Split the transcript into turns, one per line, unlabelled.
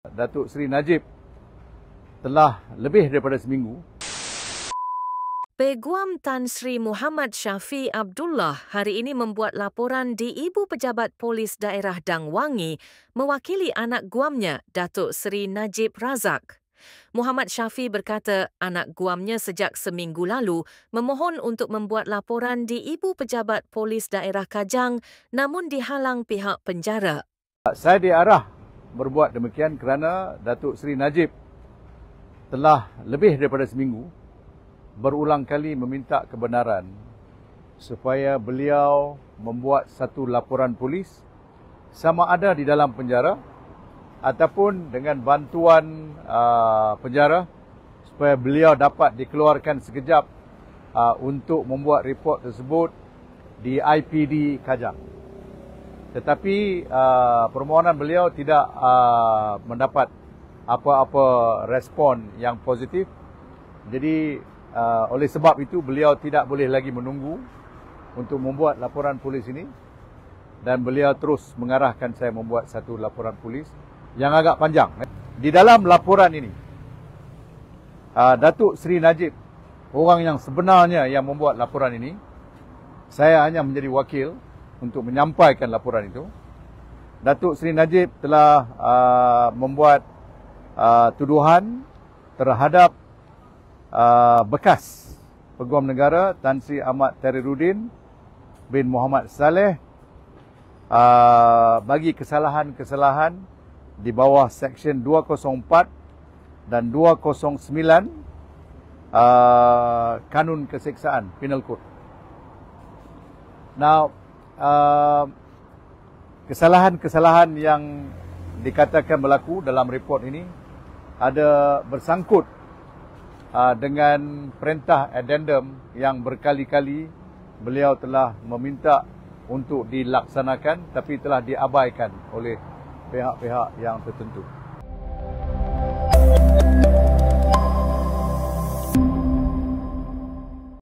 Datuk Seri Najib telah lebih daripada seminggu.
Peguam Tan Sri Muhammad Syafiee Abdullah hari ini membuat laporan di Ibu Pejabat Polis Daerah Dang Wangi mewakili anak guamnya, Datuk Seri Najib Razak. Muhammad Syafiee berkata anak guamnya sejak seminggu lalu memohon untuk membuat laporan di Ibu Pejabat Polis Daerah Kajang namun dihalang pihak penjara.
Saya diarah berbuat demikian kerana Datuk Seri Najib telah lebih daripada seminggu berulang kali meminta kebenaran supaya beliau membuat satu laporan polis sama ada di dalam penjara ataupun dengan bantuan penjara supaya beliau dapat dikeluarkan sekejap untuk membuat report tersebut di IPD Kajang. Tetapi permohonan beliau tidak mendapat apa-apa respon yang positif. Jadi oleh sebab itu beliau tidak boleh lagi menunggu untuk membuat laporan polis ini dan beliau terus mengarahkan saya membuat satu laporan polis yang agak panjang. Di dalam laporan ini Datuk Seri Najib, orang yang sebenarnya yang membuat laporan ini, saya hanya menjadi wakil untuk menyampaikan laporan itu. Datuk Seri Najib telah membuat tuduhan terhadap bekas Peguam Negara Tan Sri Ahmad Tariruddin bin Muhammad Saleh bagi kesalahan-kesalahan di bawah Seksyen 204 dan 209 Kanun Keseksaan Penal Code. Now, kesalahan-kesalahan yang dikatakan berlaku dalam report ini ada bersangkut dengan perintah addendum yang berkali-kali beliau telah meminta untuk dilaksanakan tapi telah diabaikan oleh pihak-pihak yang tertentu.